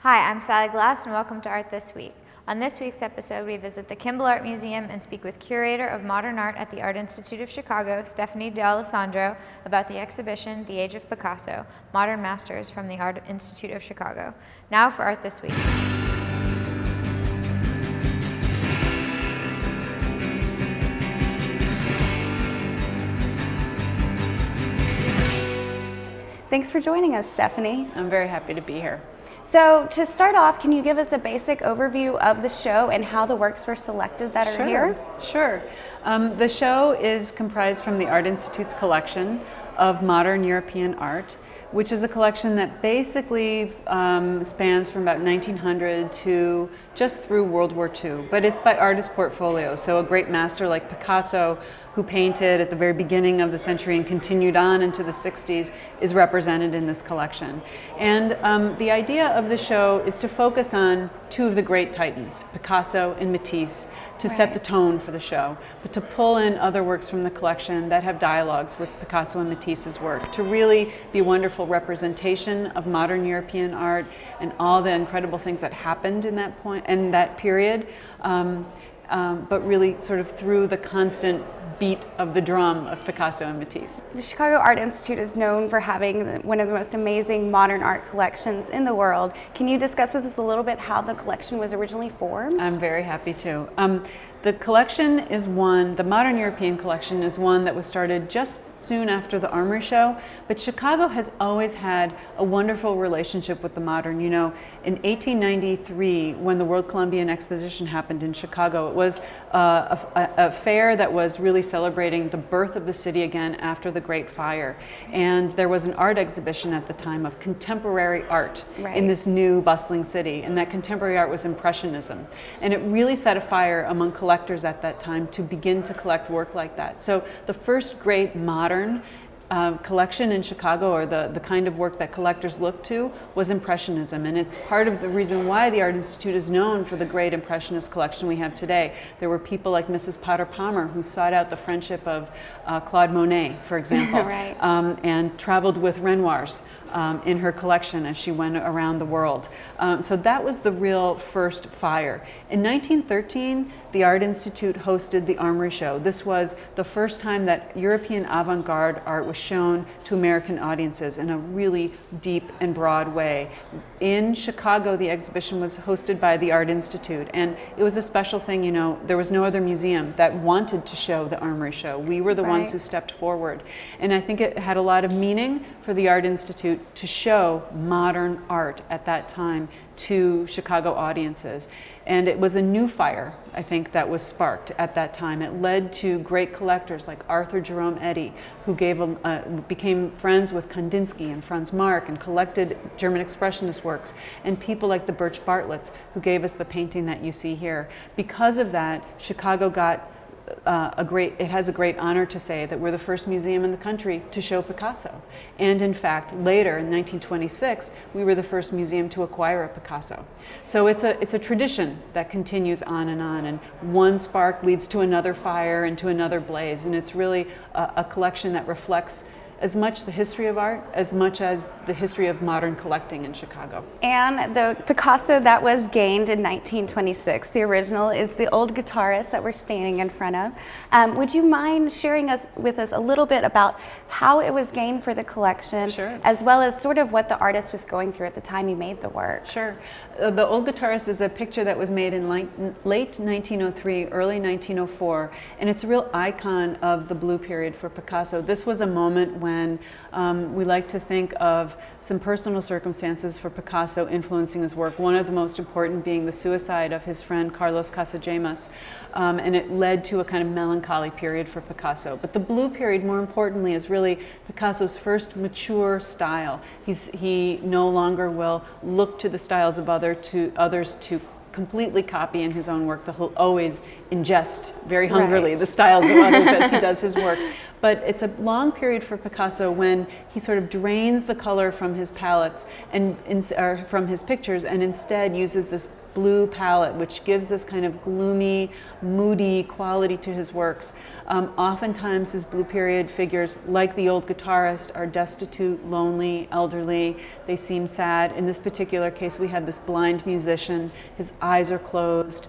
Hi, I'm Sally Glass and welcome to Art This Week. On this week's episode, we visit the Kimbell Art Museum and speak with Curator of Modern Art at the Art Institute of Chicago, Stephanie D'Alessandro, about the exhibition, The Age of Picasso, Modern Masters from the Art Institute of Chicago. Now for Art This Week. Thanks for joining us, Stephanie. I'm very happy to be here. So to start off, can you give us a basic overview of the show and how the works were selected that are here? Sure. The show is comprised from the Art Institute's collection of modern European art, which is a collection that basically spans from about 1900 to just through World War II. But it's by artist portfolio, so a great master like Picasso, who painted at the very beginning of the century and continued on into the 60s, is represented in this collection. And the idea of the show is to focus on two of the great titans, Picasso and Matisse, to set the tone for the show, but to pull in other works from the collection that have dialogues with Picasso and Matisse's work, to really be a wonderful representation of modern European art and all the incredible things that happened in that point and that period, but really sort of through the constant beat of the drum of Picasso and Matisse. The Chicago Art Institute is known for having one of the most amazing modern art collections in the world. Can you discuss with us a little bit how the collection was originally formed? I'm very happy to. The collection is the modern European collection is one that was started just soon after the Armory Show, but Chicago has always had a wonderful relationship with the modern. You know, in 1893, when the World Columbian Exposition happened in Chicago, it was a fair that was really celebrating the birth of the city again after the Great Fire. And there was an art exhibition at the time of contemporary art in this new bustling city, and that contemporary art was Impressionism. And it really set a fire among collectors at that time to begin to collect work like that. So the first great modern collection in Chicago, or the kind of work that collectors look to, was Impressionism. And it's part of the reason why the Art Institute is known for the great Impressionist collection we have today. There were people like Mrs. Potter Palmer who sought out the friendship of Claude Monet, for example, and traveled with Renoirs in her collection as she went around the world. So that was the real first fire. In 1913, the Art Institute hosted the Armory Show. This was the first time that European avant-garde art was shown to American audiences in a really deep and broad way. In Chicago, the exhibition was hosted by the Art Institute, and it was a special thing. You know, there was no other museum that wanted to show the Armory Show. We were the ones who stepped forward. And I think it had a lot of meaning for the Art Institute to show modern art at that time to Chicago audiences. And it was a new fire, I think, that was sparked at that time. It led to great collectors like Arthur Jerome Eddy, who became friends with Kandinsky and Franz Marc and collected German Expressionist works, and people like the Birch Bartletts, who gave us the painting that you see here. Because of that, Chicago got it has a great honor to say that we're the first museum in the country to show Picasso. And in fact, later in 1926, we were the first museum to acquire a Picasso. So it's a tradition that continues on, and one spark leads to another fire and to another blaze. And it's really a collection that reflects as much the history of art as much as the history of modern collecting in Chicago. And the Picasso that was gained in 1926, the original, is the old guitarist that we're standing in front of. Would you mind sharing with us a little bit about how it was gained for the collection, as well as sort of what the artist was going through at the time he made the work? Sure. The old guitarist is a picture that was made in late 1903, early 1904, and it's a real icon of the blue period for Picasso. This was a moment when we like to think of some personal circumstances for Picasso influencing his work, one of the most important being the suicide of his friend Carlos Casagemas, and it led to a kind of melancholy period for Picasso. But the blue period, more importantly, is really Picasso's first mature style. He no longer will look to the styles of others to completely copy in his own work, that he'll always ingest very hungrily the styles of others as he does his work. But it's a long period for Picasso when he sort of drains the color from his palettes or from his pictures, and instead uses this blue palette, which gives this kind of gloomy, moody quality to his works. Oftentimes his blue period figures, like the old guitarist, are destitute, lonely, elderly. They seem sad. In this particular case, we have this blind musician. His eyes are closed.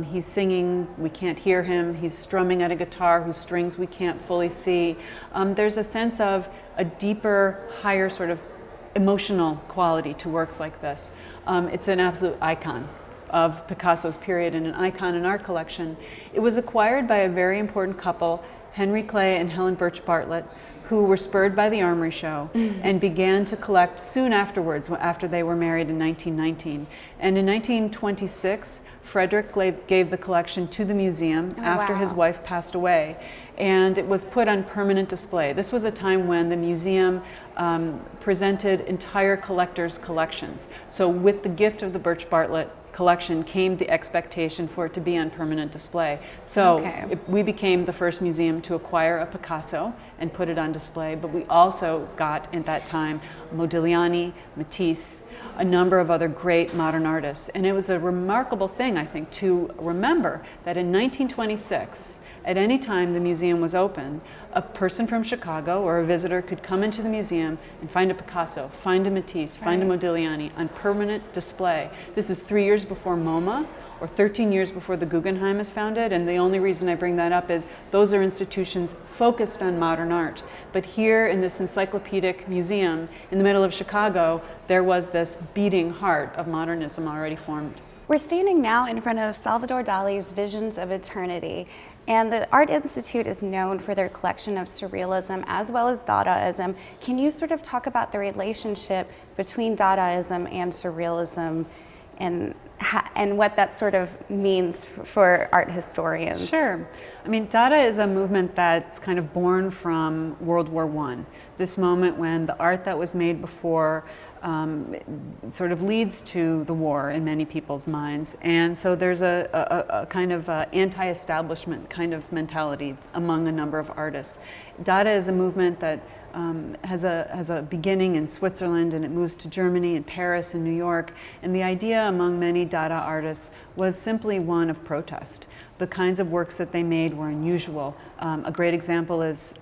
He's singing, we can't hear him. He's strumming at a guitar whose strings we can't fully see. There's a sense of a deeper, higher sort of emotional quality to works like this. It's an absolute icon of Picasso's period and an icon in our collection. It was acquired by a very important couple, Henry Clay and Helen Birch Bartlett, who were spurred by the Armory Show and began to collect soon afterwards, after they were married in 1919. And in 1926, Frederick gave the collection to the museum after his wife passed away. And it was put on permanent display. This was a time when the museum presented entire collectors' collections. So with the gift of the Birch Bartlett collection came the expectation for it to be on permanent display. So we became the first museum to acquire a Picasso and put it on display, but we also got at that time Modigliani, Matisse, a number of other great modern artists. And it was a remarkable thing, I think, to remember that in 1926, at any time the museum was open, a person from Chicago or a visitor could come into the museum and find a Picasso, find a Matisse, find a Modigliani on permanent display. This is 3 years before MoMA, or 13 years before the Guggenheim is founded, and the only reason I bring that up is those are institutions focused on modern art. But here in this encyclopedic museum in the middle of Chicago, there was this beating heart of modernism already formed. We're standing now in front of Salvador Dali's Visions of Eternity, and the Art Institute is known for their collection of surrealism as well as Dadaism. Can you sort of talk about the relationship between Dadaism and surrealism and what that sort of means for art historians? Sure. I mean, Dada is a movement that's kind of born from World War I. This moment when the art that was made before sort of leads to the war in many people's minds. And so there's a kind of anti-establishment kind of mentality among a number of artists. Dada is a movement that has a beginning in Switzerland, and it moves to Germany and Paris and New York. And the idea among many Dada artists was simply one of protest. The kinds of works that they made were unusual. A great example is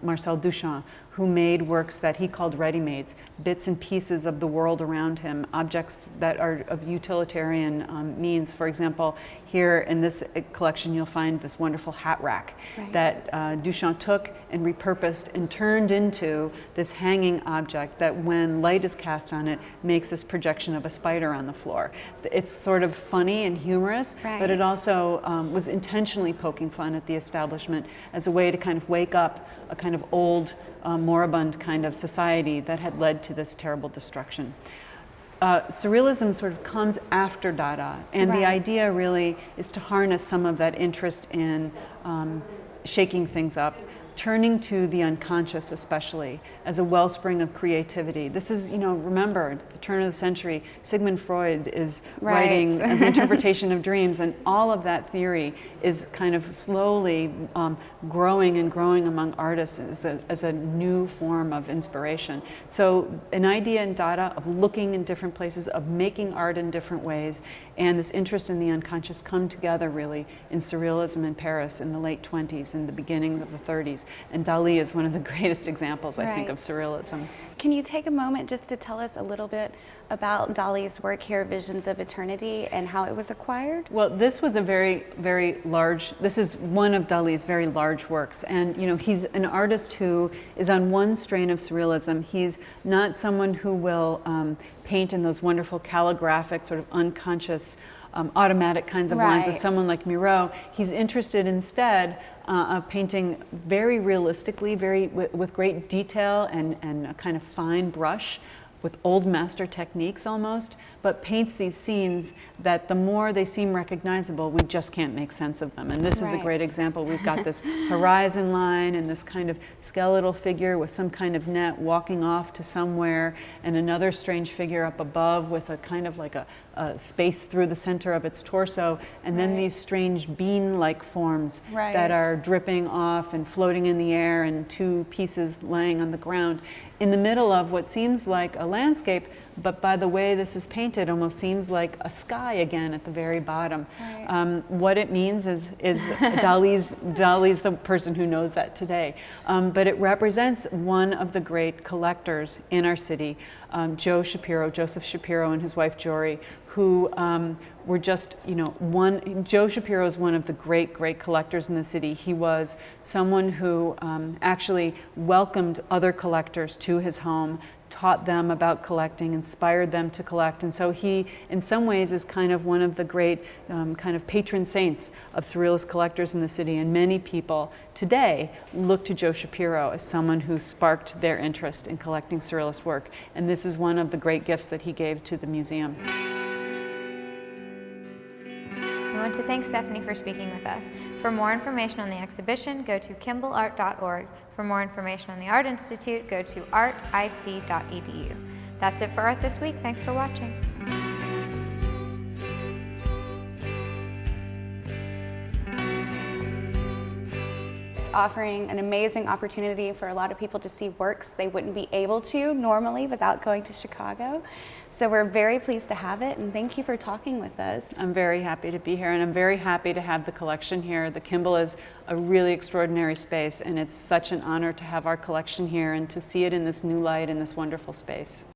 Marcel Duchamp, who made works that he called ready-mades, bits and pieces of the world around him, objects that are of utilitarian means. For example, here in this collection you'll find this wonderful hat rack that Duchamp took and repurposed and turned into this hanging object that when light is cast on it makes this projection of a spider on the floor. It's sort of funny and humorous, but it also was intentionally poking fun at the establishment as a way to kind of wake up a kind of old, moribund kind of society that had led to this terrible destruction. Surrealism sort of comes after Dada, and the idea really is to harness some of that interest in shaking things up, turning to the unconscious especially as a wellspring of creativity. This is, remember, at the turn of the century, Sigmund Freud is writing an interpretation of dreams, and all of that theory is kind of slowly growing and growing among artists as a new form of inspiration. So an idea in Dada of looking in different places, of making art in different ways, and this interest in the unconscious come together really in surrealism in Paris in the late 20s and the beginning of the 30s. And Dali is one of the greatest examples, I think, of surrealism. Can you take a moment just to tell us a little bit about Dali's work here, Visions of Eternity, and how it was acquired? Well, this was a very, very large, this is one of Dali's very large works. And, he's an artist who is on one strain of surrealism. He's not someone who will paint in those wonderful calligraphic, sort of unconscious, automatic kinds of lines of someone like Miro. He's interested instead of painting very realistically, with great detail and a kind of fine brush, with old master techniques almost, but paints these scenes that the more they seem recognizable, we just can't make sense of them. And this is a great example. We've got this horizon line and this kind of skeletal figure with some kind of net walking off to somewhere, and another strange figure up above with a kind of like a space through the center of its torso, and then these strange bean-like forms that are dripping off and floating in the air, and two pieces laying on the ground in the middle of what seems like a landscape, but by the way this is painted, almost seems like a sky again at the very bottom. Right. What it means is Dali's the person who knows that today. But it represents one of the great collectors in our city, Joseph Shapiro and his wife Jory, who were just, Joe Shapiro is one of the great collectors in the city. He was someone who actually welcomed other collectors to his home, taught them about collecting, inspired them to collect. And so he, in some ways, is kind of one of the great kind of patron saints of surrealist collectors in the city. And many people today look to Joe Shapiro as someone who sparked their interest in collecting surrealist work. And this is one of the great gifts that he gave to the museum. We want to thank Stephanie for speaking with us. For more information on the exhibition, go to kimbellart.org. For more information on the Art Institute, go to artic.edu. That's it for Art This Week. Thanks for watching. It's offering an amazing opportunity for a lot of people to see works they wouldn't be able to normally without going to Chicago. So we're very pleased to have it, and thank you for talking with us. I'm very happy to be here, and I'm very happy to have the collection here. The Kimbell is a really extraordinary space, and it's such an honor to have our collection here and to see it in this new light in this wonderful space.